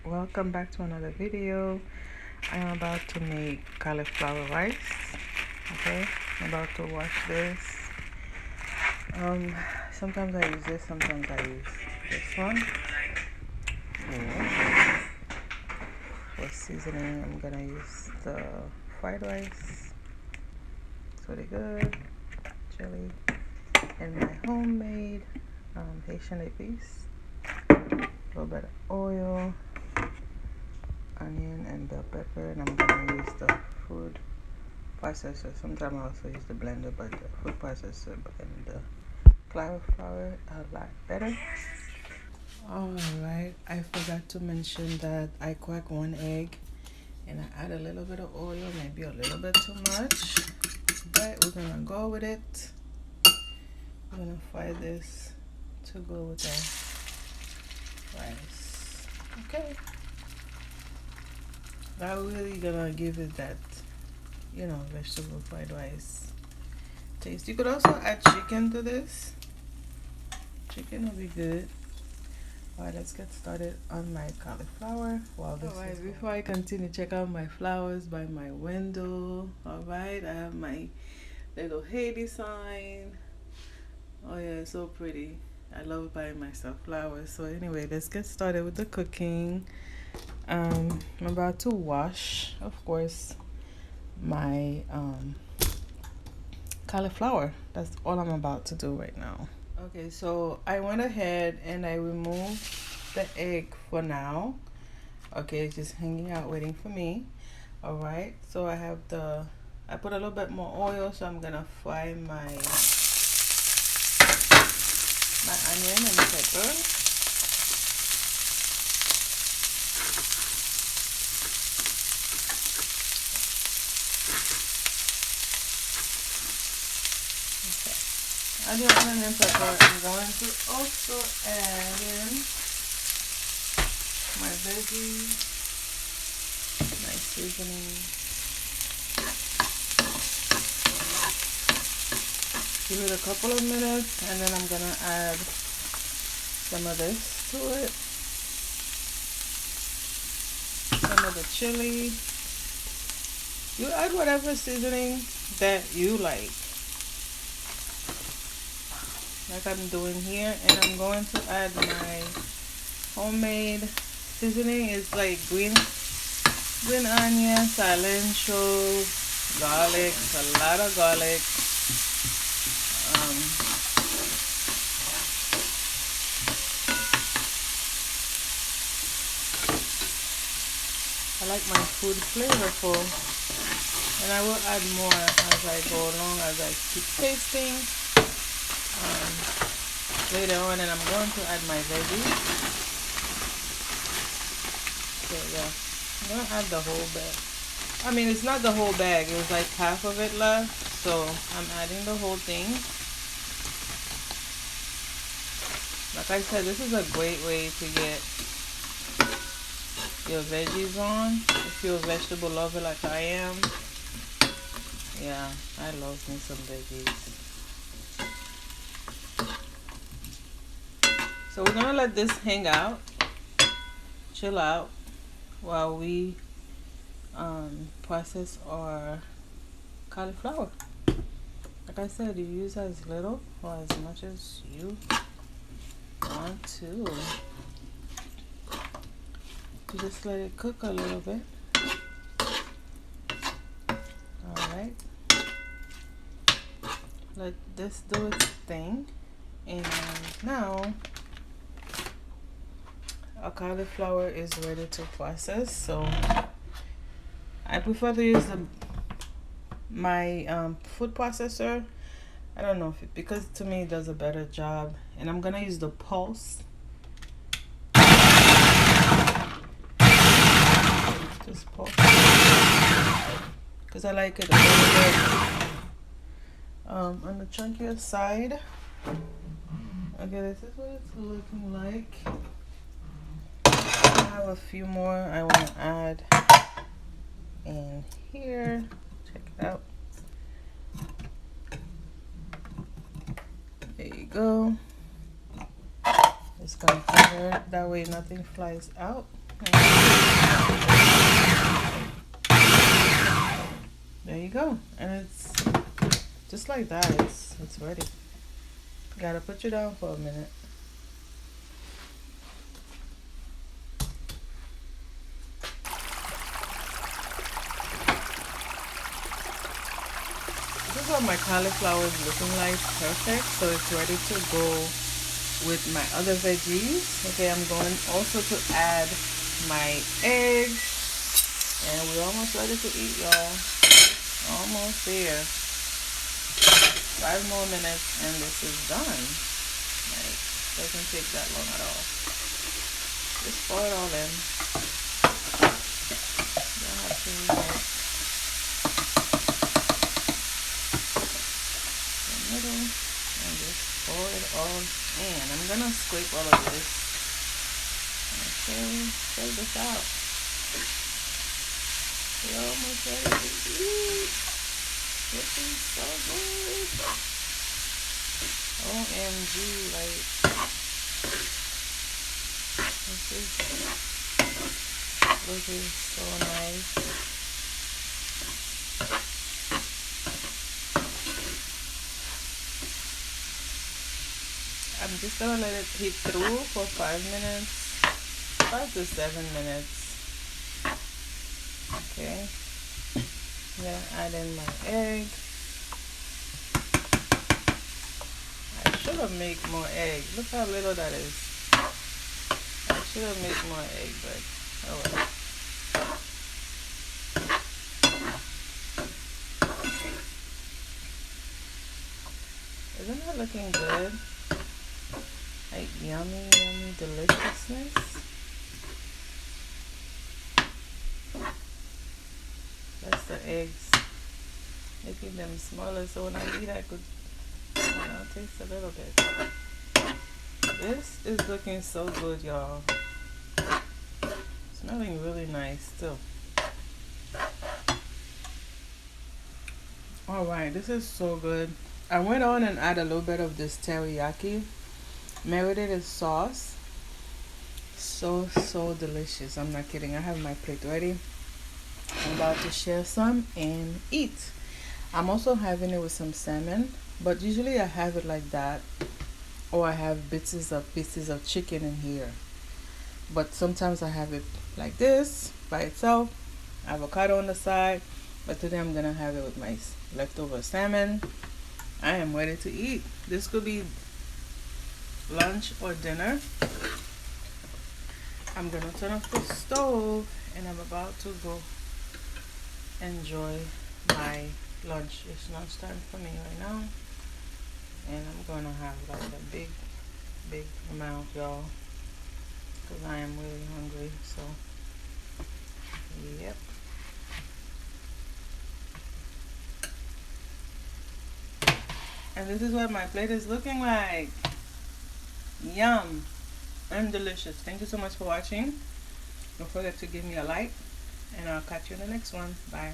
Welcome back to another video. I'm about to make cauliflower rice. Okay, I'm about to wash this. Sometimes I use this, sometimes I use this one. Yeah. For seasoning, I'm gonna use the fried rice. It's really good. Chili and my homemade Haitian épices. A little bit of oil, onion, and bell pepper, and I'm gonna use the food processor. Sometimes I also use the blender, but the food processor and the cauliflower a lot better. Alright, I forgot to mention that I crack one egg and I add a little bit of oil, maybe a little bit too much, but we're gonna go with it. We're gonna fry this to go with the rice. Okay, that really gonna give it that, vegetable fried rice taste. You could also add chicken to this. Chicken will be good. Alright, let's get started on my cauliflower. Alright, before I continue, check out my flowers by my window. Alright, I have my little Haiti sign. Oh yeah, it's so pretty. I love buying myself flowers. So anyway, let's get started with the cooking. I'm about to wash, of course, my cauliflower. That's all I'm about to do right now. Okay, so I went ahead and I removed the egg for now. Okay, it's just hanging out waiting for me. Alright, so I put a little bit more oil, so I'm gonna fry my onion and pepper. Onion and pepper. I'm going to also add in my veggies, my seasoning. Give it a couple of minutes and then I'm gonna add some of this to it. Some of the chili. You add whatever seasoning that you like I'm doing here, and I'm going to add my homemade seasoning. It's like green onion, cilantro, garlic, a lot of garlic. I like my food flavorful, and I will add more as I go along, as I keep tasting. Later on, and I'm going to add my veggies. So yeah, I'm gonna add the whole bag. I mean, it's not the whole bag, it was like half of it left, so I'm adding the whole thing. Like I said, this is a great way to get your veggies on if you're a vegetable lover like I am. Yeah, I love me some veggies. So we're gonna let this hang out, chill out, while we process our cauliflower. Like I said, you use as little or as much as you want to. You just let it cook a little bit. Alright. Let this do its thing. And now our cauliflower is ready to process. So I prefer to use my food processor. I don't know because to me it does a better job, and I'm gonna use the pulse. Just pulse because I like it a little bit on the chunkier side. Okay, this is what it's looking like. I have a few more I want to add in here. Check it out. There you go. Just gonna cover it, that way nothing flies out. There you go. And it's just like that. It's ready. Gotta put you down for a minute. This is what my cauliflower is looking like. Perfect. So it's ready to go with my other veggies. Okay, I'm going also to add my egg. And we're almost ready to eat, y'all. Almost there. 5 more minutes and this is done. Like, doesn't take that long at all. Just pour it all in. Don't have to like the middle and just pour it all in. I'm gonna scrape all of this. Okay, check this out. We're almost ready to eat. This is so good. OMG, like, this is looking so nice. I'm just gonna let it heat through for 5 minutes, 5 to 7 minutes. Okay. I'm gonna add in my egg. I should have made more egg. Look how little that is. I should have made more egg, but oh well. Isn't that looking good? Like yummy, yummy deliciousness. That's the eggs. Making them smaller so when I eat I could, taste a little bit. This is looking so good, y'all. Smelling really nice too. Alright, this is so good. I went on and added a little bit of this teriyaki marinated sauce. So delicious. I'm not kidding. I have my plate ready. I'm about to share some and eat. I'm also having it with some salmon, but usually I have it like that, or I have pieces of chicken in here. But sometimes I have it like this by itself, avocado on the side. But today I'm gonna have it with my leftover salmon. I am ready to eat. This could be lunch or dinner. I'm gonna turn off the stove and I'm about to go enjoy my lunch. It's lunchtime for me right now, and I'm gonna have like a big amount, y'all, because I am really hungry. So yep. And this is what my plate is looking like. Yum and delicious. Thank you so much for watching. Don't forget to give me a like, and I'll catch you in the next one. Bye.